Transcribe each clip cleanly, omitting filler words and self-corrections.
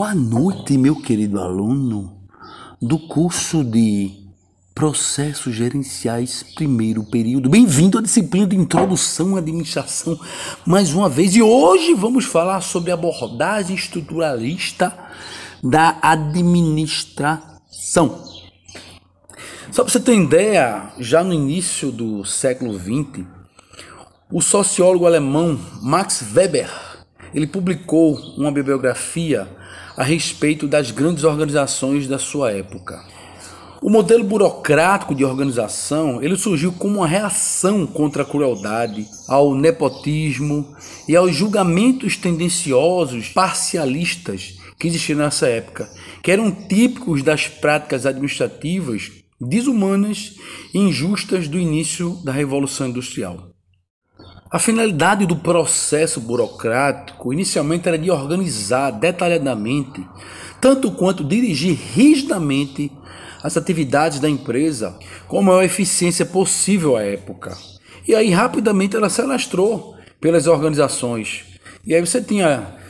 Boa noite, meu querido aluno do curso de Processos Gerenciais, primeiro período. Bem-vindo à disciplina de Introdução à Administração, mais uma vez. E hoje vamos falar sobre a abordagem estruturalista da administração. Só para você ter ideia, já no início do século XX, o sociólogo alemão Max Weber, ele publicou uma bibliografia a respeito das grandes organizações da sua época. O modelo burocrático de organização, ele surgiu como uma reação contra a crueldade, ao nepotismo e aos julgamentos tendenciosos, parcialistas que existiam nessa época, que eram típicos das práticas administrativas desumanas e injustas do início da Revolução Industrial. A finalidade do processo burocrático inicialmente era de organizar detalhadamente, tanto quanto dirigir rigidamente as atividades da empresa com a maior eficiência possível à época. E aí rapidamente ela se alastrou pelas organizações. E aí você tinha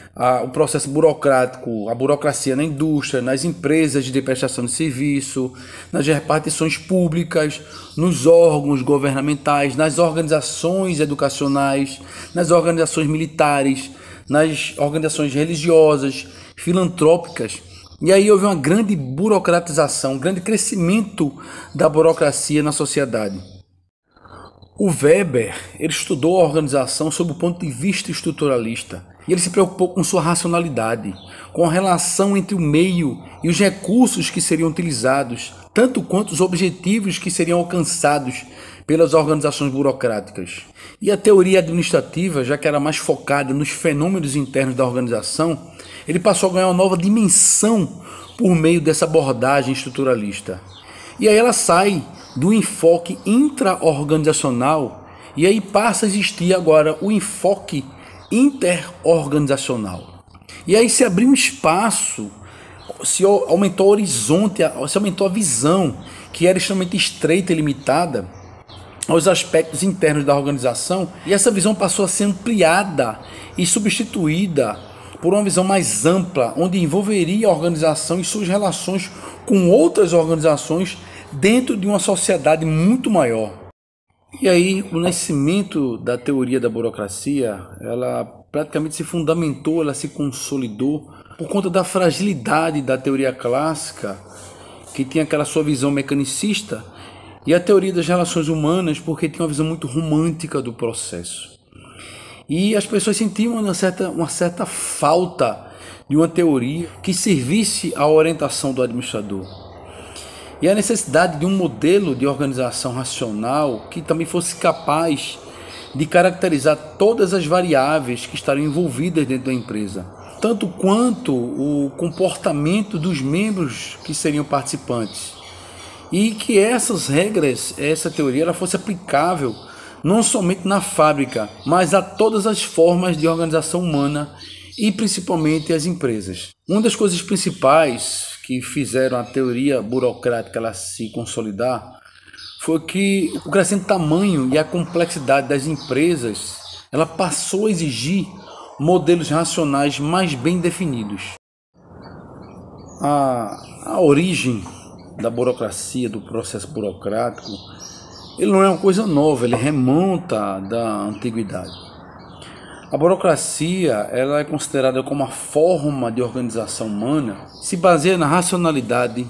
o processo burocrático, a burocracia na indústria, nas empresas de prestação de serviço, nas repartições públicas, nos órgãos governamentais, nas organizações educacionais, nas organizações militares, nas organizações religiosas, filantrópicas. E aí houve uma grande burocratização, um grande crescimento da burocracia na sociedade. O Weber, ele estudou a organização sob o ponto de vista estruturalista e ele se preocupou com sua racionalidade, com a relação entre o meio e os recursos que seriam utilizados, tanto quanto os objetivos que seriam alcançados pelas organizações burocráticas. E a teoria administrativa, já que era mais focada nos fenômenos internos da organização, ele passou a ganhar uma nova dimensão por meio dessa abordagem estruturalista. E aí ela sai do enfoque intra-organizacional e aí passa a existir agora o enfoque interorganizacional. E aí se abriu um espaço, se aumentou o horizonte, se aumentou a visão, que era extremamente estreita e limitada aos aspectos internos da organização, e essa visão passou a ser ampliada e substituída por uma visão mais ampla, onde envolveria a organização e suas relações com outras organizações dentro de uma sociedade muito maior. E aí o nascimento da teoria da burocracia, ela praticamente se fundamentou, ela se consolidou por conta da fragilidade da teoria clássica, que tinha aquela sua visão mecanicista, e a teoria das relações humanas, porque tinha uma visão muito romântica do processo. E as pessoas sentiam uma certa falta de uma teoria que servisse à orientação do administrador. E a necessidade de um modelo de organização racional que também fosse capaz de caracterizar todas as variáveis que estariam envolvidas dentro da empresa, tanto quanto o comportamento dos membros que seriam participantes. E que essas regras, essa teoria, ela fosse aplicável não somente na fábrica, mas a todas as formas de organização humana e principalmente as empresas. Uma das coisas principais que fizeram a teoria burocrática ela se consolidar foi que o crescente tamanho e a complexidade das empresas ela passou a exigir modelos racionais mais bem definidos. A origem da burocracia, do processo burocrático, ele não é uma coisa nova, ele remonta da antiguidade. A burocracia ela é considerada como uma forma de organização humana, se baseia na racionalidade,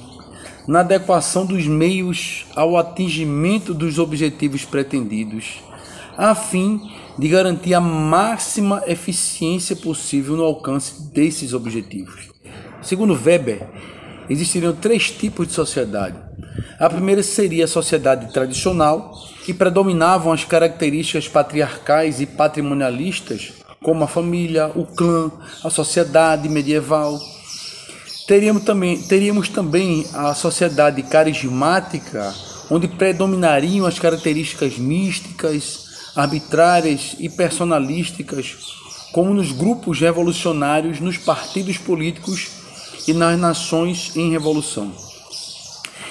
na adequação dos meios ao atingimento dos objetivos pretendidos, a fim de garantir a máxima eficiência possível no alcance desses objetivos. Segundo Weber, existiriam 3 tipos de sociedade. A primeira seria a sociedade tradicional, que predominavam as características patriarcais e patrimonialistas, como a família, o clã, a sociedade medieval. Teríamos também a sociedade carismática, onde predominariam as características místicas, arbitrárias e personalísticas, como nos grupos revolucionários, nos partidos políticos e nas nações em revolução.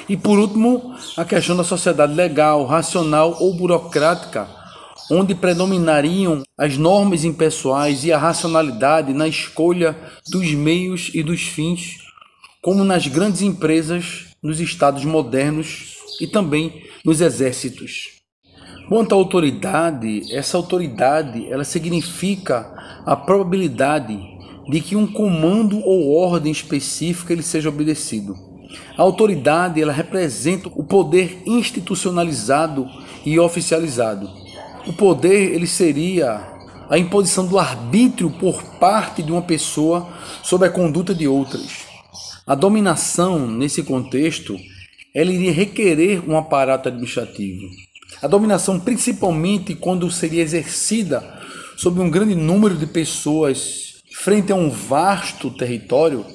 E por último, a questão da sociedade legal, racional ou burocrática, onde predominariam as normas impessoais e a racionalidade na escolha dos meios e dos fins, como nas grandes empresas, nos estados modernos e também nos exércitos. Quanto à autoridade, essa autoridade ela significa a probabilidade de que um comando ou ordem específica ele seja obedecido. A autoridade ela representa o poder institucionalizado e oficializado. O poder ele seria a imposição do arbítrio por parte de uma pessoa sobre a conduta de outras. A dominação, nesse contexto, ela iria requerer um aparato administrativo. A dominação, principalmente quando seria exercida sobre um grande número de pessoas frente a um vasto território,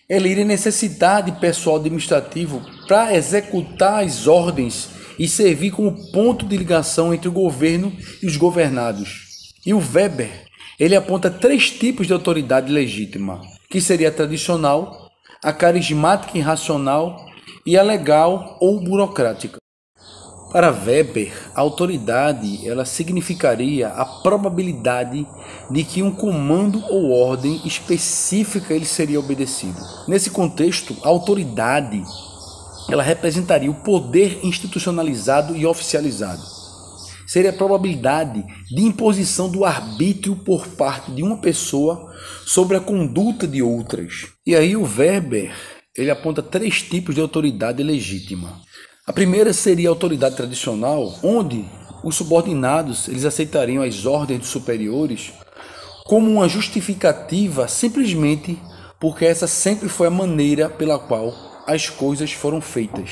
ela iria necessitar de pessoal administrativo para executar as ordens e servir como ponto de ligação entre o governo e os governados. E o Weber, ele aponta 3 tipos de autoridade legítima, que seria a tradicional, a carismática e irracional e a legal ou burocrática. Para Weber, a autoridade ela significaria a probabilidade de que um comando ou ordem específica ele seria obedecido. Nesse contexto, a autoridade ela representaria o poder institucionalizado e oficializado. Seria a probabilidade de imposição do arbítrio por parte de uma pessoa sobre a conduta de outras. E aí o Weber ele aponta 3 tipos de autoridade legítima. A primeira seria a autoridade tradicional, onde os subordinados eles aceitariam as ordens dos superiores como uma justificativa simplesmente porque essa sempre foi a maneira pela qual as coisas foram feitas.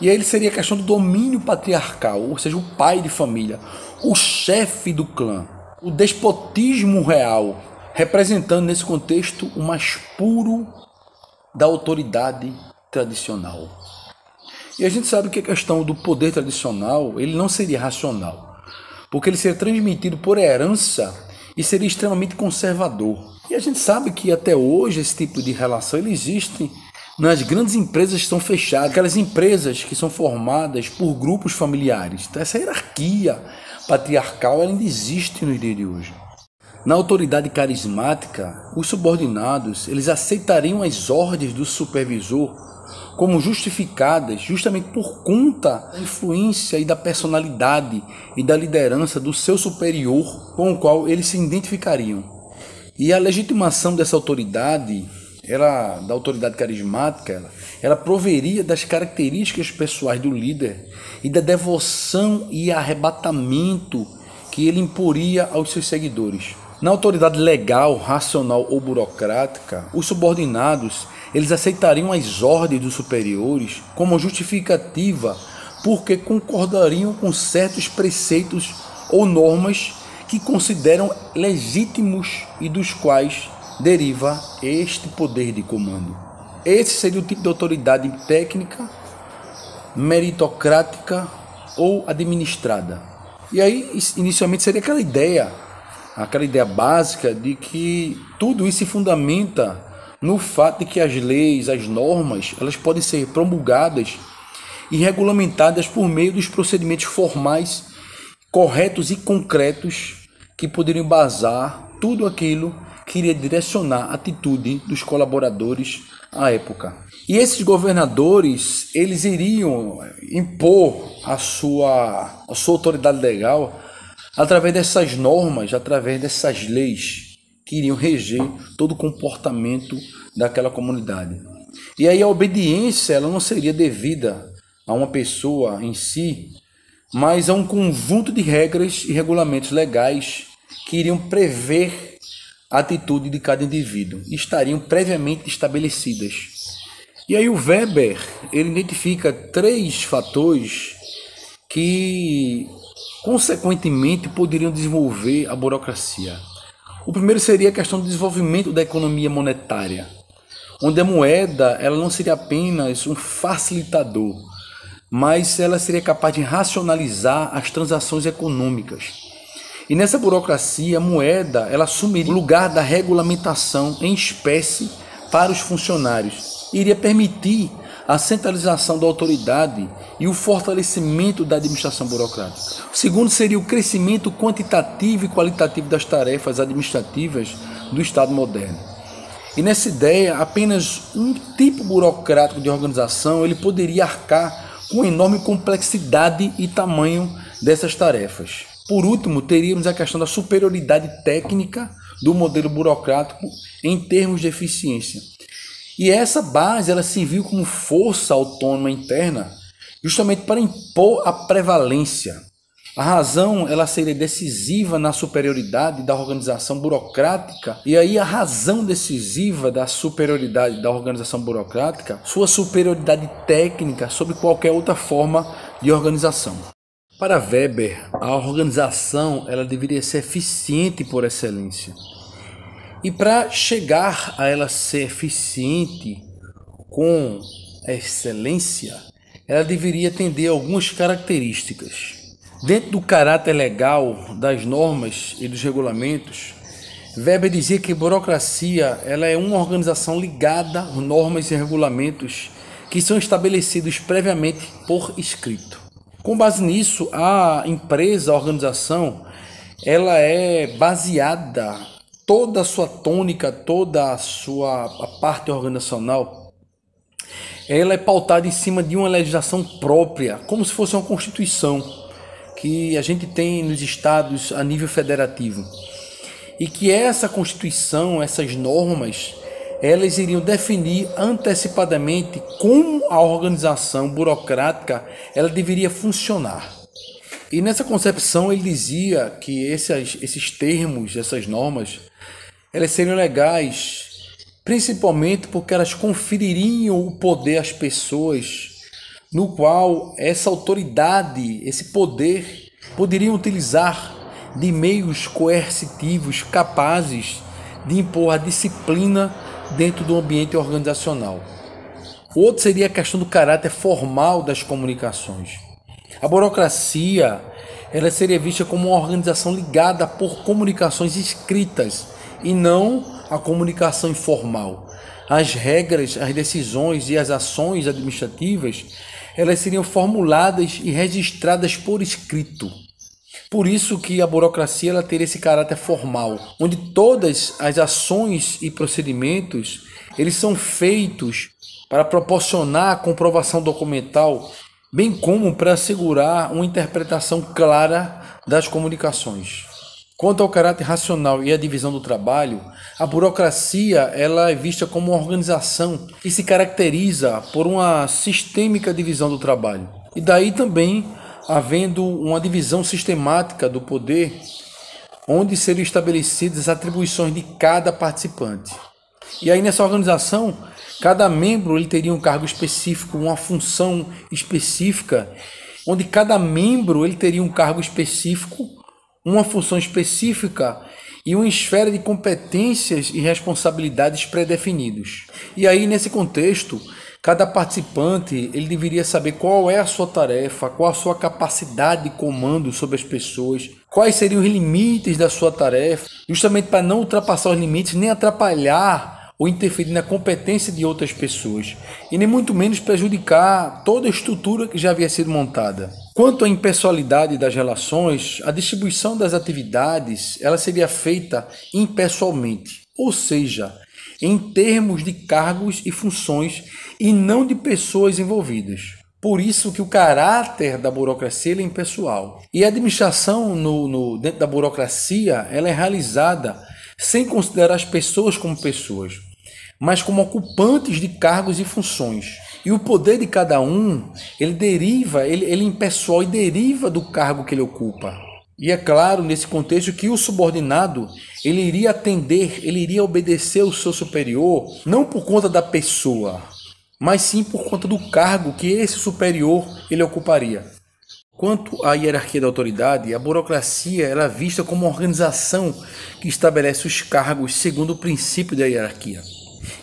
E aí ele seria a questão do domínio patriarcal, ou seja, o pai de família, o chefe do clã, o despotismo real, representando nesse contexto o mais puro da autoridade tradicional. E a gente sabe que a questão do poder tradicional, ele não seria racional, porque ele seria transmitido por herança e seria extremamente conservador. E a gente sabe que até hoje esse tipo de relação ele existe nas grandes empresas que são fechadas, aquelas empresas que são formadas por grupos familiares. Então essa hierarquia patriarcal ela ainda existe no dia de hoje. Na autoridade carismática, os subordinados eles aceitariam as ordens do supervisor como justificadas justamente por conta da influência e da personalidade e da liderança do seu superior com o qual eles se identificariam. E a legitimação dessa autoridade, da autoridade carismática, ela proveria das características pessoais do líder e da devoção e arrebatamento que ele imporia aos seus seguidores. Na autoridade legal, racional ou burocrática, os subordinados eles aceitariam as ordens dos superiores como justificativa porque concordariam com certos preceitos ou normas que consideram legítimos e dos quais deriva este poder de comando. Esse seria o tipo de autoridade técnica, meritocrática ou administrada. E aí, inicialmente, seria aquela ideia básica de que tudo isso se fundamenta no fato de que as leis, as normas, elas podem ser promulgadas e regulamentadas por meio dos procedimentos formais, corretos e concretos que poderiam embasar tudo aquilo que iria direcionar a atitude dos colaboradores à época. E esses governadores, eles iriam impor a sua autoridade legal através dessas normas, através dessas leis que iriam reger todo o comportamento daquela comunidade. E aí a obediência ela não seria devida a uma pessoa em si, mas a um conjunto de regras e regulamentos legais que iriam prever a atitude de cada indivíduo e estariam previamente estabelecidas. E aí o Weber ele identifica 3 fatores que consequentemente poderiam desenvolver a burocracia. O primeiro seria a questão do desenvolvimento da economia monetária, onde a moeda ela não seria apenas um facilitador, mas ela seria capaz de racionalizar as transações econômicas. E nessa burocracia, a moeda ela assumiria o lugar da regulamentação em espécie para os funcionários. Iria permitir a centralização da autoridade e o fortalecimento da administração burocrática. O segundo seria o crescimento quantitativo e qualitativo das tarefas administrativas do Estado moderno. E nessa ideia, apenas um tipo burocrático de organização ele poderia arcar com enorme complexidade e tamanho dessas tarefas. Por último, teríamos a questão da superioridade técnica do modelo burocrático em termos de eficiência. E essa base ela serviu como força autônoma interna justamente para impor a prevalência. A razão ela seria decisiva na superioridade da organização burocrática, e aí a razão decisiva da superioridade da organização burocrática, sua superioridade técnica sobre qualquer outra forma de organização. Para Weber, a organização ela deveria ser eficiente por excelência. E para chegar a ela ser eficiente com excelência, ela deveria atender algumas características. Dentro do caráter legal das normas e dos regulamentos, Weber dizia que a burocracia ela é uma organização ligada a normas e regulamentos que são estabelecidos previamente por escrito. Com base nisso, a empresa, a organização, ela é baseada, toda a sua tônica, toda a parte organizacional, ela é pautada em cima de uma legislação própria, como se fosse uma constituição que a gente tem nos estados a nível federativo. E que essa constituição, essas normas, elas iriam definir antecipadamente como a organização burocrática ela deveria funcionar. E nessa concepção ele dizia que esses termos, essas normas, elas seriam legais principalmente porque elas confeririam o poder às pessoas, no qual essa autoridade, esse poder, poderiam utilizar de meios coercitivos capazes de impor a disciplina dentro do ambiente organizacional. O outro seria a questão do caráter formal das comunicações. A burocracia ela seria vista como uma organização ligada por comunicações escritas e não a comunicação informal. As regras, as decisões e as ações administrativas elas seriam formuladas e registradas por escrito. Por isso que a burocracia ela teria esse caráter formal, onde todas as ações e procedimentos eles são feitos para proporcionar a comprovação documental, bem como para assegurar uma interpretação clara das comunicações. Quanto ao caráter racional e a divisão do trabalho, a burocracia ela é vista como uma organização que se caracteriza por uma sistêmica divisão do trabalho. E daí também havendo uma divisão sistemática do poder, onde seriam estabelecidas as atribuições de cada participante. E aí nessa organização, cada membro ele teria um cargo específico, uma função específica, onde cada membro ele teria um cargo específico, uma função específica e uma esfera de competências e responsabilidades pré-definidos. E aí, nesse contexto, cada participante ele deveria saber qual é a sua tarefa, qual a sua capacidade de comando sobre as pessoas, quais seriam os limites da sua tarefa, justamente para não ultrapassar os limites, nem atrapalhar ou interferir na competência de outras pessoas, e nem muito menos prejudicar toda a estrutura que já havia sido montada. Quanto à impessoalidade das relações, a distribuição das atividades ela seria feita impessoalmente, ou seja, em termos de cargos e funções e não de pessoas envolvidas. Por isso que o caráter da burocracia ele é impessoal. E a administração dentro da burocracia ela é realizada sem considerar as pessoas como pessoas, mas como ocupantes de cargos e funções. E o poder de cada um, ele é impessoal e deriva do cargo que ele ocupa. E é claro, nesse contexto, que o subordinado, ele iria atender, ele iria obedecer ao seu superior, não por conta da pessoa, mas sim por conta do cargo que esse superior ele ocuparia. Quanto à hierarquia da autoridade, a burocracia ela é vista como uma organização que estabelece os cargos segundo o princípio da hierarquia.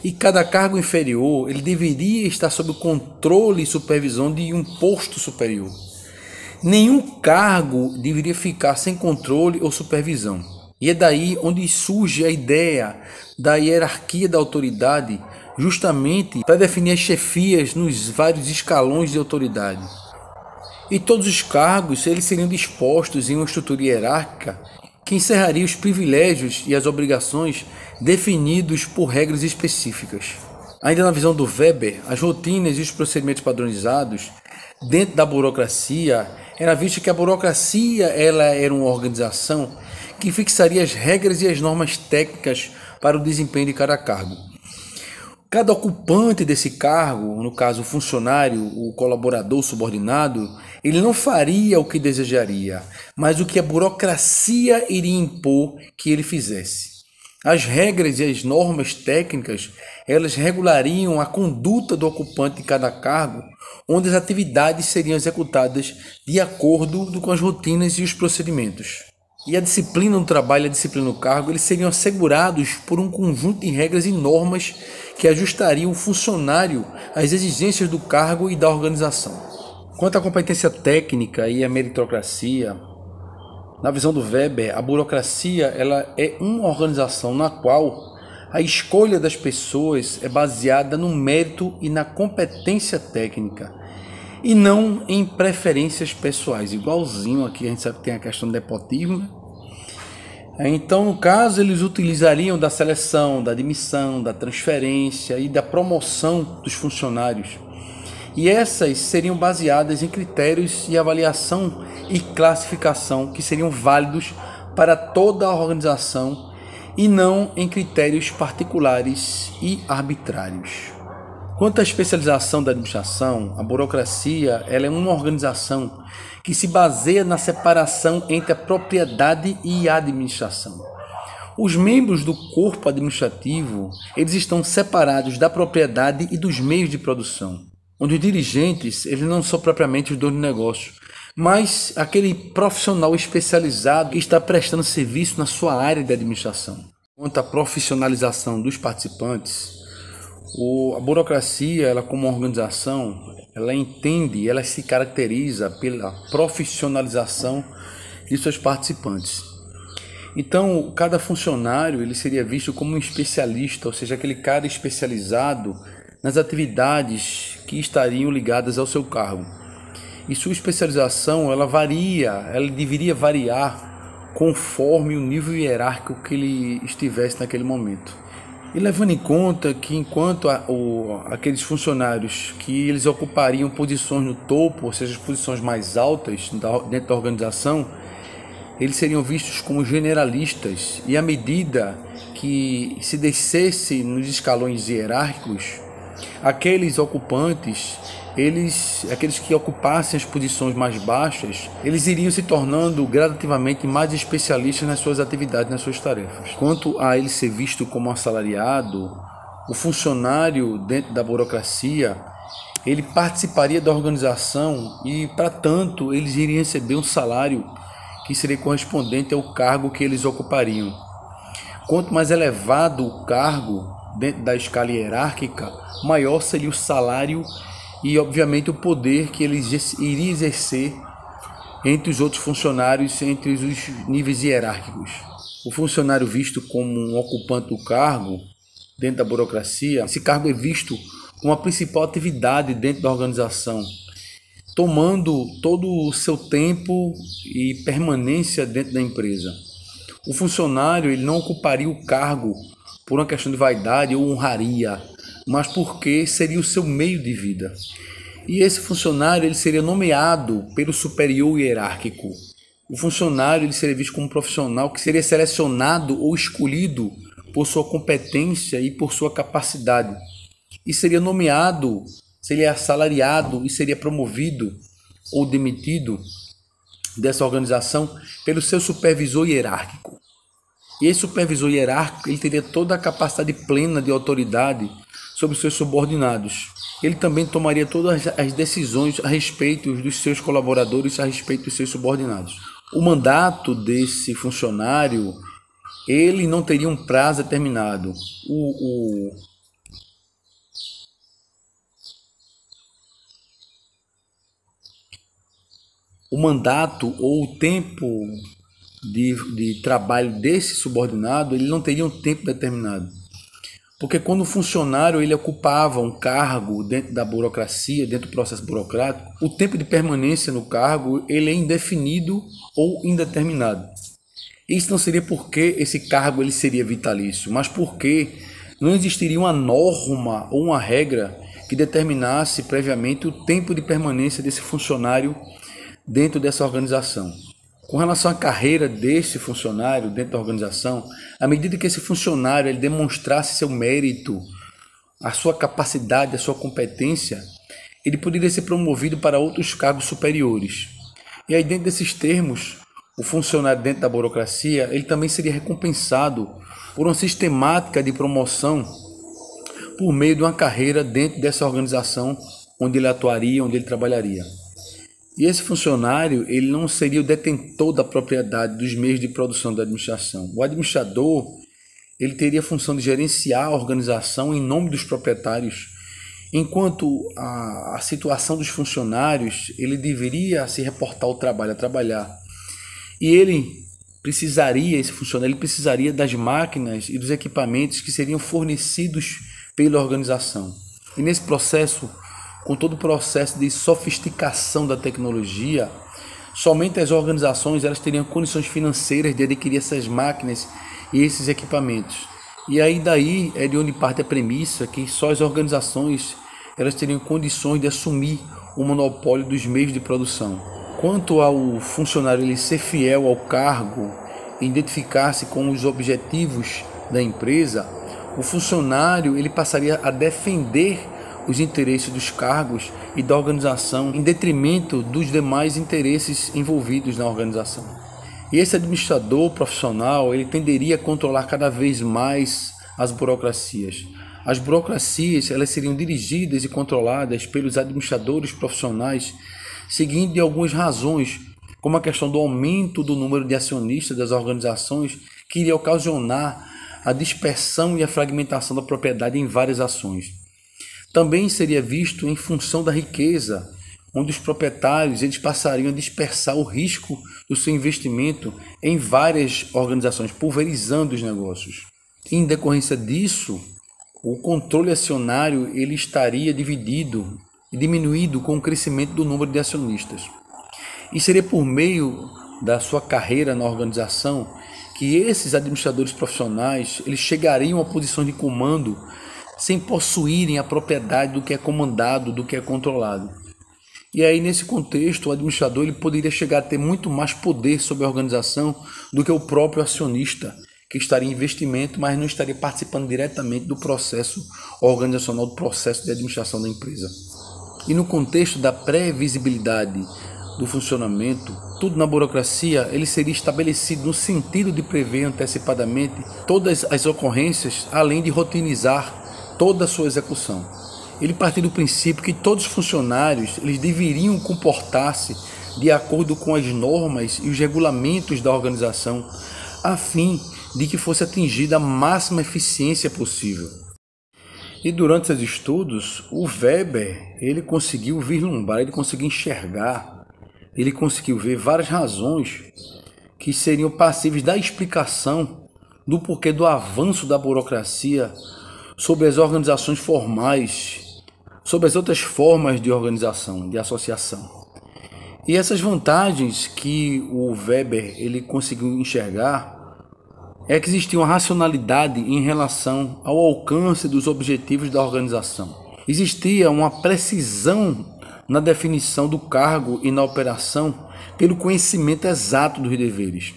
E cada cargo inferior ele deveria estar sob o controle e supervisão de um posto superior. Nenhum cargo deveria ficar sem controle ou supervisão. E é daí onde surge a ideia da hierarquia da autoridade, justamente para definir as chefias nos vários escalões de autoridade. E todos os cargos eles seriam dispostos em uma estrutura hierárquica que encerraria os privilégios e as obrigações definidos por regras específicas. Ainda na visão do Weber, as rotinas e os procedimentos padronizados dentro da burocracia era visto que a burocracia ela era uma organização que fixaria as regras e as normas técnicas para o desempenho de cada cargo. Cada ocupante desse cargo, no caso o funcionário, o colaborador, o subordinado, ele não faria o que desejaria, mas o que a burocracia iria impor que ele fizesse. As regras e as normas técnicas, elas regulariam a conduta do ocupante de cada cargo, onde as atividades seriam executadas de acordo com as rotinas e os procedimentos. E a disciplina no trabalho e a disciplina no cargo, eles seriam assegurados por um conjunto de regras e normas que ajustariam o funcionário às exigências do cargo e da organização. Quanto à competência técnica e à meritocracia, na visão do Weber, a burocracia ela é uma organização na qual a escolha das pessoas é baseada no mérito e na competência técnica, e não em preferências pessoais. Igualzinho aqui a gente sabe que tem a questão do nepotismo, né? Então, no caso, eles utilizariam da seleção, da admissão, da transferência e da promoção dos funcionários. E essas seriam baseadas em critérios de avaliação e classificação que seriam válidos para toda a organização e não em critérios particulares e arbitrários. Quanto à especialização da administração, a burocracia ela é uma organização que se baseia na separação entre a propriedade e a administração. Os membros do corpo administrativo eles estão separados da propriedade e dos meios de produção, onde os dirigentes eles não são propriamente os donos do negócio, mas aquele profissional especializado que está prestando serviço na sua área de administração. Quanto à profissionalização dos participantes, a burocracia, ela como organização, ela entende, ela se caracteriza pela profissionalização de seus participantes. Então, cada funcionário ele seria visto como um especialista, ou seja, aquele cara especializado nas atividades que estariam ligadas ao seu cargo. E sua especialização, ela deveria variar conforme o nível hierárquico que ele estivesse naquele momento. E levando em conta que enquanto aqueles funcionários que eles ocupariam posições no topo, ou seja, as posições mais altas dentro da organização, eles seriam vistos como generalistas, e à medida que se descesse nos escalões hierárquicos, aqueles ocupantes, aqueles que ocupassem as posições mais baixas, eles iriam se tornando gradativamente mais especialistas nas suas atividades, nas suas tarefas. Quanto a ele ser visto como assalariado, o funcionário dentro da burocracia, ele participaria da organização e, para tanto, eles iriam receber um salário que seria correspondente ao cargo que eles ocupariam. Quanto mais elevado o cargo dentro da escala hierárquica, maior seria o salário e, obviamente, o poder que ele iria exercer entre os outros funcionários, entre os níveis hierárquicos. O funcionário visto como um ocupante do cargo dentro da burocracia, esse cargo é visto como a principal atividade dentro da organização, tomando todo o seu tempo e permanência dentro da empresa. O funcionário ele não ocuparia o cargo por uma questão de vaidade ou honraria, mas porque seria o seu meio de vida. E esse funcionário ele seria nomeado pelo superior hierárquico. O funcionário ele seria visto como um profissional que seria selecionado ou escolhido por sua competência e por sua capacidade. E seria nomeado, seria assalariado e seria promovido ou demitido dessa organização pelo seu supervisor hierárquico. E esse supervisor hierárquico ele teria toda a capacidade plena de autoridade sobre os seus subordinados. Ele também tomaria todas as decisões a respeito dos seus colaboradores, a respeito dos seus subordinados. O mandato desse funcionário, ele não teria um prazo determinado. O mandato ou o tempo de trabalho desse subordinado, ele não teria um tempo determinado. Porque quando o funcionário ele ocupava um cargo dentro da burocracia, dentro do processo burocrático, o tempo de permanência no cargo ele é indefinido ou indeterminado. Isso não seria porque esse cargo ele seria vitalício, mas porque não existiria uma norma ou uma regra que determinasse previamente o tempo de permanência desse funcionário dentro dessa organização. Com relação à carreira desse funcionário dentro da organização, à medida que esse funcionário ele demonstrasse seu mérito, a sua capacidade, a sua competência, ele poderia ser promovido para outros cargos superiores. E aí, dentro desses termos, o funcionário dentro da burocracia, ele também seria recompensado por uma sistemática de promoção por meio de uma carreira dentro dessa organização onde ele atuaria, onde ele trabalharia. E esse funcionário, ele não seria o detentor da propriedade dos meios de produção da administração. O administrador, ele teria a função de gerenciar a organização em nome dos proprietários, enquanto a situação dos funcionários, ele deveria se reportar ao trabalho, a trabalhar. E esse funcionário, ele precisaria das máquinas e dos equipamentos que seriam fornecidos pela organização. E nesse processo, com todo o processo de sofisticação da tecnologia, somente as organizações elas teriam condições financeiras de adquirir essas máquinas e esses equipamentos. E aí daí é de onde parte a premissa que só as organizações elas teriam condições de assumir o monopólio dos meios de produção. Quanto ao funcionário ele ser fiel ao cargo e identificar-se com os objetivos da empresa, o funcionário ele passaria a defender os interesses dos cargos e da organização em detrimento dos demais interesses envolvidos na organização. E esse administrador profissional ele tenderia a controlar cada vez mais as burocracias. As burocracias elas seriam dirigidas e controladas pelos administradores profissionais seguindo algumas razões, como a questão do aumento do número de acionistas das organizações, que iria ocasionar a dispersão e a fragmentação da propriedade em várias ações. Também seria visto em função da riqueza, onde os proprietários eles passariam a dispersar o risco do seu investimento em várias organizações, pulverizando os negócios. Em decorrência disso, o controle acionário ele estaria dividido e diminuído com o crescimento do número de acionistas. E seria por meio da sua carreira na organização que esses administradores profissionais eles chegariam a posições de comando sem possuírem a propriedade do que é comandado, do que é controlado. E aí, nesse contexto, o administrador ele poderia chegar a ter muito mais poder sobre a organização do que o próprio acionista, que estaria em investimento, mas não estaria participando diretamente do processo organizacional, do processo de administração da empresa. E no contexto da previsibilidade do funcionamento, tudo na burocracia ele seria estabelecido no sentido de prever antecipadamente todas as ocorrências, além de rotinizar toda a sua execução. Ele partiu do princípio que todos os funcionários eles deveriam comportar-se de acordo com as normas e os regulamentos da organização, a fim de que fosse atingida a máxima eficiência possível. E durante seus estudos, o Weber ele conseguiu vislumbrar, ele conseguiu enxergar, ele conseguiu ver várias razões que seriam passíveis da explicação do porquê do avanço da burocracia sobre as organizações formais, sobre as outras formas de organização, de associação. E essas vantagens que o Weber ele conseguiu enxergar é que existia uma racionalidade em relação ao alcance dos objetivos da organização. Existia uma precisão na definição do cargo e na operação pelo conhecimento exato dos deveres.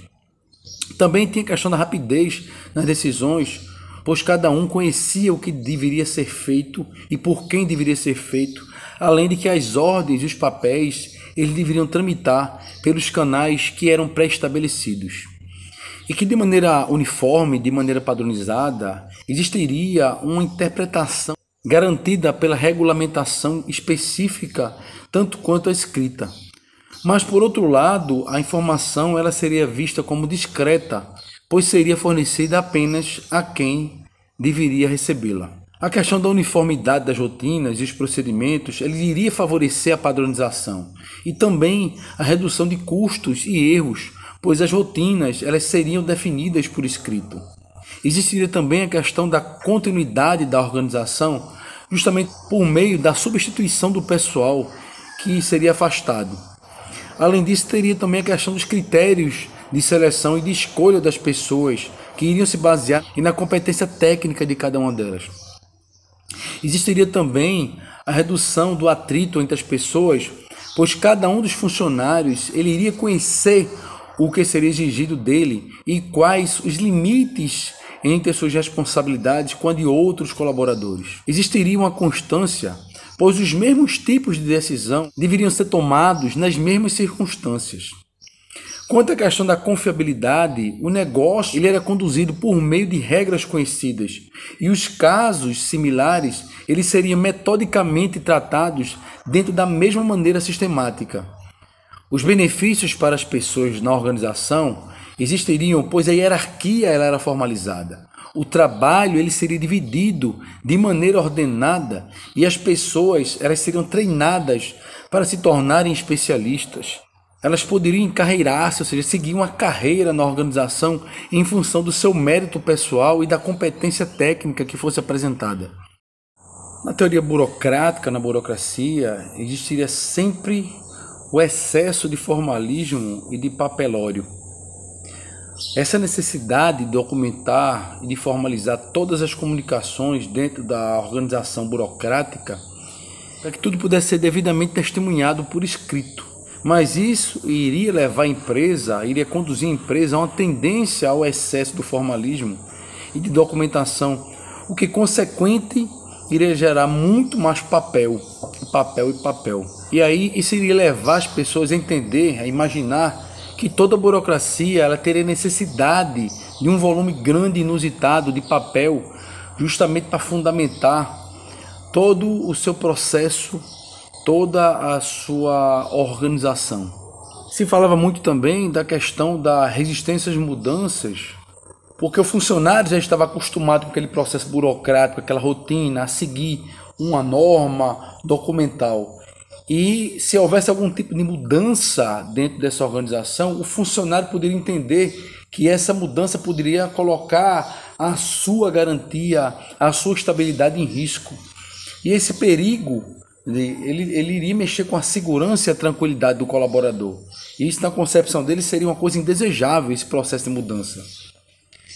Também tinha a questão da rapidez nas decisões, pois cada um conhecia o que deveria ser feito e por quem deveria ser feito, além de que as ordens e os papéis eles deveriam tramitar pelos canais que eram pré-estabelecidos. E que de maneira uniforme, de maneira padronizada, existiria uma interpretação garantida pela regulamentação específica, tanto quanto a escrita. Mas, por outro lado, a informação ela seria vista como discreta, pois seria fornecida apenas a quem deveria recebê-la. A questão da uniformidade das rotinas e os procedimentos ele iria favorecer a padronização e também a redução de custos e erros, pois as rotinas elas seriam definidas por escrito. Existiria também a questão da continuidade da organização, justamente por meio da substituição do pessoal que seria afastado. Além disso, teria também a questão dos critérios de seleção e de escolha das pessoas, que iriam se basear na competência técnica de cada uma delas. Existiria também a redução do atrito entre as pessoas, pois cada um dos funcionários ele iria conhecer o que seria exigido dele e quais os limites entre as suas responsabilidades com a de outros colaboradores. Existiria uma constância, pois os mesmos tipos de decisão deveriam ser tomados nas mesmas circunstâncias. Quanto à questão da confiabilidade, o negócio ele era conduzido por meio de regras conhecidas e os casos similares eles seriam metodicamente tratados dentro da mesma maneira sistemática. Os benefícios para as pessoas na organização existiriam, pois a hierarquia ela era formalizada. O trabalho ele seria dividido de maneira ordenada e as pessoas elas seriam treinadas para se tornarem especialistas. Elas poderiam encarreirar-se, ou seja, seguir uma carreira na organização em função do seu mérito pessoal e da competência técnica que fosse apresentada. Na teoria burocrática, na burocracia, existiria sempre o excesso de formalismo e de papelório. Essa necessidade de documentar e de formalizar todas as comunicações dentro da organização burocrática para que tudo pudesse ser devidamente testemunhado por escrito. Mas isso iria levar a empresa, iria conduzir a empresa a uma tendência ao excesso do formalismo e de documentação, o que consequente iria gerar muito mais papel. E aí isso iria levar as pessoas a entender, a imaginar que toda burocracia ela teria necessidade de um volume grande e inusitado de papel, justamente para fundamentar todo o seu processo, toda a sua organização. Se falava muito também da questão da resistência às mudanças, porque o funcionário já estava acostumado com aquele processo burocrático, aquela rotina, a seguir uma norma documental. E se houvesse algum tipo de mudança dentro dessa organização, o funcionário poderia entender que essa mudança poderia colocar a sua garantia, a sua estabilidade em risco. E esse perigo, ele iria mexer com a segurança e a tranquilidade do colaborador. E isso, na concepção dele, seria uma coisa indesejável, esse processo de mudança.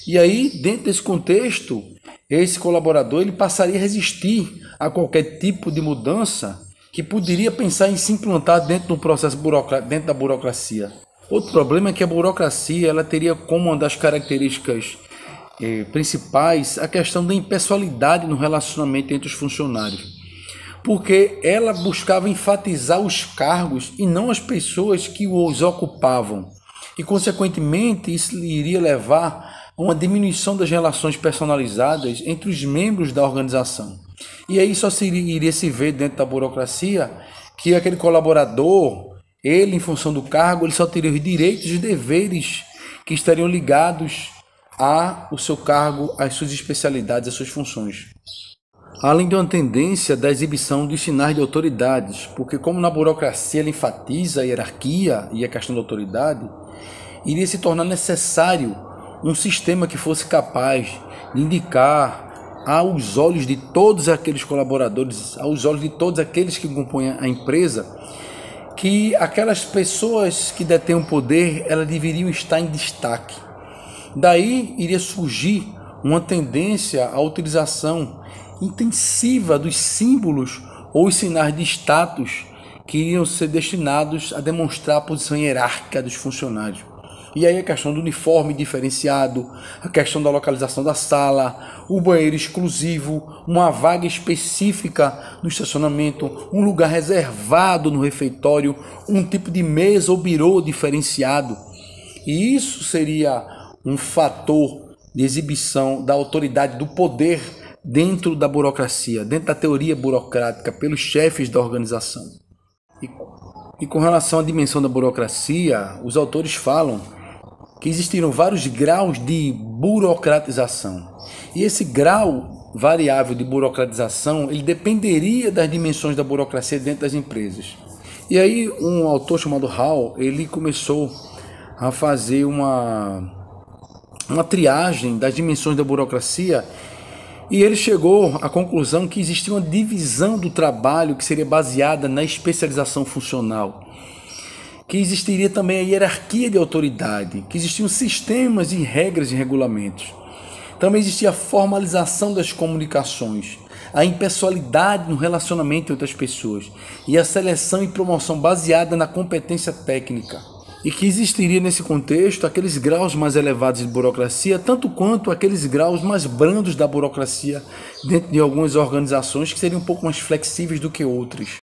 E aí, dentro desse contexto, esse colaborador ele passaria a resistir a qualquer tipo de mudança que poderia pensar em se implantar dentro do processo burocrático, dentro da burocracia. Outro problema é que a burocracia ela teria como uma das características principais a questão da impessoalidade no relacionamento entre os funcionários, porque ela buscava enfatizar os cargos e não as pessoas que os ocupavam, e consequentemente isso iria levar a uma diminuição das relações personalizadas entre os membros da organização. E aí só iria se ver dentro da burocracia que aquele colaborador, ele em função do cargo, ele só teria os direitos e os deveres que estariam ligados ao seu cargo, às suas especialidades, às suas funções. Além de uma tendência da exibição dos sinais de autoridades, porque como na burocracia ela enfatiza a hierarquia e a questão da autoridade, iria se tornar necessário um sistema que fosse capaz de indicar aos olhos de todos aqueles colaboradores, aos olhos de todos aqueles que compõem a empresa, que aquelas pessoas que detêm o poder, elas deveriam estar em destaque. Daí iria surgir uma tendência à utilização intensiva dos símbolos ou os sinais de status que iriam ser destinados a demonstrar a posição hierárquica dos funcionários. E aí a questão do uniforme diferenciado, a questão da localização da sala, o banheiro exclusivo, uma vaga específica no estacionamento, um lugar reservado no refeitório, um tipo de mesa ou birô diferenciado. E isso seria um fator de exibição da autoridade, do poder dentro da burocracia, dentro da teoria burocrática, pelos chefes da organização. E com relação à dimensão da burocracia, os autores falam que existiram vários graus de burocratização. E esse grau variável de burocratização, ele dependeria das dimensões da burocracia dentro das empresas. E aí um autor chamado Hall, ele começou a fazer uma uma triagem das dimensões da burocracia, e ele chegou à conclusão que existia uma divisão do trabalho que seria baseada na especialização funcional, que existiria também a hierarquia de autoridade, que existiam sistemas e regras e regulamentos. Também existia a formalização das comunicações, a impessoalidade no relacionamento entre as pessoas e a seleção e promoção baseada na competência técnica. E que existiria nesse contexto aqueles graus mais elevados de burocracia, tanto quanto aqueles graus mais brandos da burocracia dentro de algumas organizações que seriam um pouco mais flexíveis do que outras.